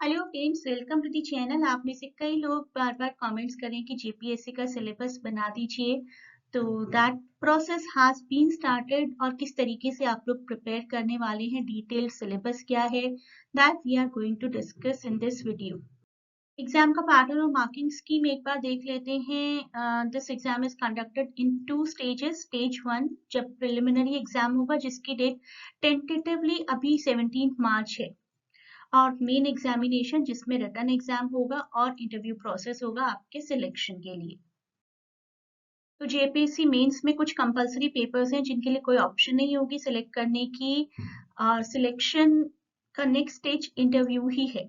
Hello friends, welcome to the channel. आप में से कई लोग बार बार कमेंट्स करें कि जेपीएससी का सिलेबस बना दीजिए। तो that process has been started और किस तरीके से आप लोग प्रिपेयर करने वाले हैं, डिटेल्ड सिलेबस क्या है, that we are going to discuss in this video. Exam का पैटर्न और मार्किंग स्कीम एक बार देख लेते हैं। This exam is conducted in 2 stages. Stage 1 जब प्रिलिमिनरी एग्जाम होगा, जिसकी डेट टेंटेटिवली अभी 17 मार्च है, और मेन एग्जामिनेशन जिसमें रिटन एग्जाम होगा और इंटरव्यू प्रोसेस होगा आपके सिलेक्शन के लिए। तो जेपीएससी मेंस में कुछ कंपलसरी पेपर्स हैं जिनके लिए कोई ऑप्शन नहीं होगी सिलेक्ट करने की। सिलेक्शन का नेक्स्ट स्टेज इंटरव्यू ही है।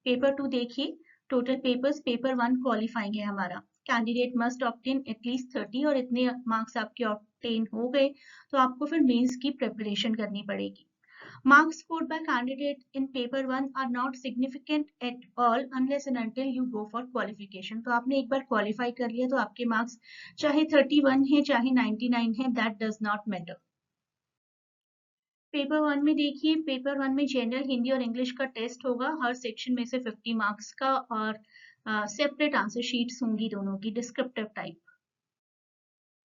पेपर 2 देखिए, टोटल पेपर्स। पेपर 1 क्वालिफाइंग है हमारा। कैंडिडेट मस्ट ऑब्टेन एटलीस्ट 30, और इतने मार्क्स आपके ऑब्टेन हो गए तो आपको फिर मेंस की प्रिपरेशन करनी पड़ेगी। Marks scored by candidate in paper 1 are not significant at all unless and until you go for qualification. तो आपने एक बार क्वालिफाई कर लिया तो आपके मार्क्स चाहे 31 है चाहे 99 है, that does not matter. Paper 1 में देखिए, पेपर 1 में जनरल, हिंदी और इंग्लिश का टेस्ट होगा, हर सेक्शन में से 50 मार्क्स का, और सेपरेट आंसर शीट्स होंगी दोनों की, descriptive type.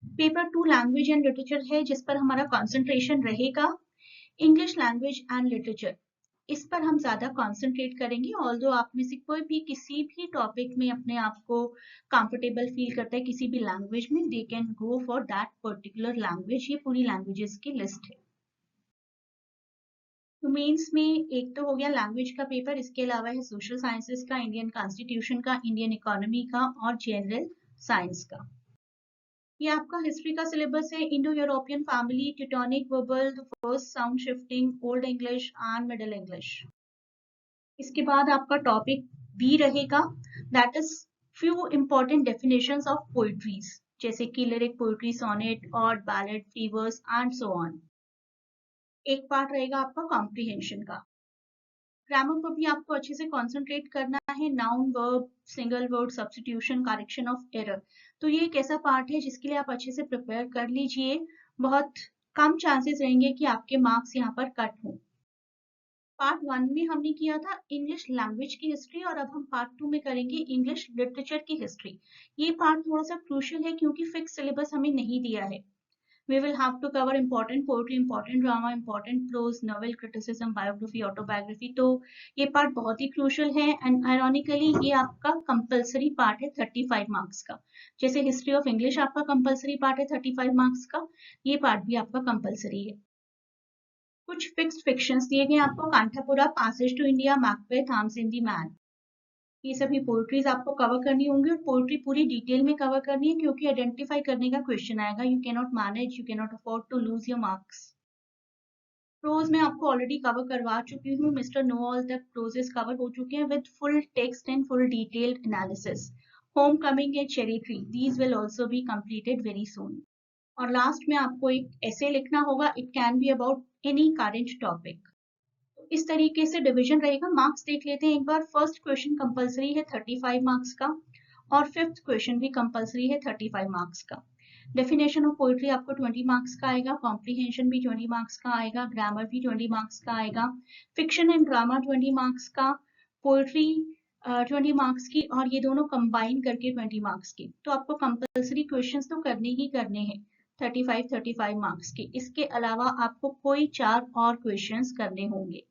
Paper 2 language and literature है, जिस पर हमारा कंसंट्रेशन रहेगा। इंग्लिश लैंग्वेज एंड लिटरेचर, इस पर हम ज्यादा कंसंट्रेट करेंगे। ऑल्दो आप में से कोई भी किसी भी टॉपिक में अपने आप को कंफर्टेबल फील करता है, किसी भी लैंग्वेज में, they can go for that particular language. ये पूरी लैंग्वेजेस की लिस्ट है। तो मेंस में एक तो हो गया लैंग्वेज का पेपर, इसके अलावा है सोशल साइंसेस का, इंडियन कॉन्स्टिट्यूशन का, इंडियन इकोनॉमी का और जनरल साइंस का। ये आपका हिस्ट्री का सिलेबस है। Indo European family, tectonic verbal, the first sound shifting, old English and middle English. इसके बाद आपका टॉपिक बी रहेगा, that is few important definitions of poetries, जैसे कि lyric poetry, sonnet, ode, ballad, fevers and so on. एक part रहेगा आपका comprehension का। ग्रामर पर भी आपको अच्छे से कंसंट्रेट करना है। Noun, verb, single word, substitution, correction of error. तो ये एक ऐसा पार्ट है जिसके लिए आप अच्छे से प्रिपेयर कर लीजिए। बहुत कम चांसेस रहेंगे कि आपके मार्क्स यहाँ पर कट हों। पार्ट 1 में हमने किया था इंग्लिश लैंग्वेज की हिस्ट्री, और अब हम पार्ट 2 में करेंगे इंग्लिश लिटरेचर की हिस्ट्री। ये पार्ट थोड़ा सा क्रूशियल है क्योंकि फिक्स सिलेबस हमें नहीं दिया है। We will have to cover important poetry, important drama, important prose, novel criticism, biography, autobiography. तो ये पार्ट बहुत ही क्रूशियल है, एंड आयरॉनिकली ये आपका कंपलसरी पार्ट है 35 मार्क्स का। जैसे हिस्ट्री ऑफ इंग्लिश आपका कंपलसरी पार्ट है 35 मार्क्स का, ये पार्ट भी आपका कंपलसरी है। कुछ फिक्स्ड फिक्शंस दिए गए आपको, Kanthapura, passage to India, Macbeth, arms in the man. ये सभी पोएट्रीज आपको कवर करनी होंगी, और पोएट्री पूरी डिटेल में कवर करनी है क्योंकि आइडेंटिफाई करने का क्वेश्चन आएगा। You can not manage, you can not afford to lose your marks. Prose में आपको ऑलरेडी कवर करवा चुकी हूँ, मिस्टर नो ऑल तक प्रोजेस कवर हो चुके हैं with full text and full detailed analysis. Home coming and cherry tree, these will also be completed very soon. और लास्ट में आपको एक ऐसे लिखना होगा, it can be about any current topic. इस तरीके से डिवीजन रहेगा। मार्क्स देख लेते हैं एक बार। फर्स्ट क्वेश्चन कंपलसरी है 35 मार्क्स का, और फिफ्थ क्वेश्चन भी कंपलसरी है 35 मार्क्स का। डेफिनेशन ऑफ पोइट्री आपको 20 मार्क्स का आएगा, कॉम्प्रिहेंशन भी 20 मार्क्स का आएगा, ग्रामर भी 20 मार्क्स का आएगा, फिक्शन एंड ड्रामा 20 मार्क्स का, पोइट्री 20 मार्क्स की, और ये दोनों कंबाइन करके 20 मार्क्स की। तो आपको कंपलसरी क्वेश्चंस तो करने ही करने हैं 35 मार्क्स के। इसके अलावा आपको कोई 4 और क्वेश्चंस करने होंगे।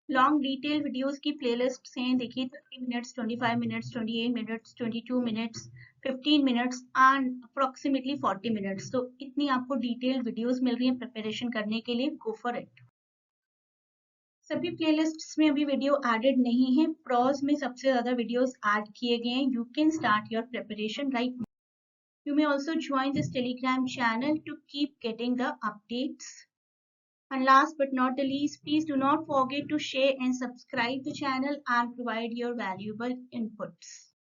लॉन्ग डिटेल वीडियोस की प्लेलिस्ट्स हैं, देखिए 30 minutes, 25 minutes, 28 minutes, 22 minutes, 15 minutes and approximately 40 minutes. तो इतनी आपको डिटेल वीडियोस मिल रही हैं प्रिपरेशन करने के लिए, गो फॉर इट। सभी प्लेलिस्ट्स में अभी वीडियो एडेड नहीं है, प्रोज में सबसे ज्यादा वीडियोस ऐड किए गए हैं। You can start your preparation right now. You may also join this Telegram channel to keep getting the updates. And last but not the least, please do not forget to share and subscribe the channel and provide your valuable inputs.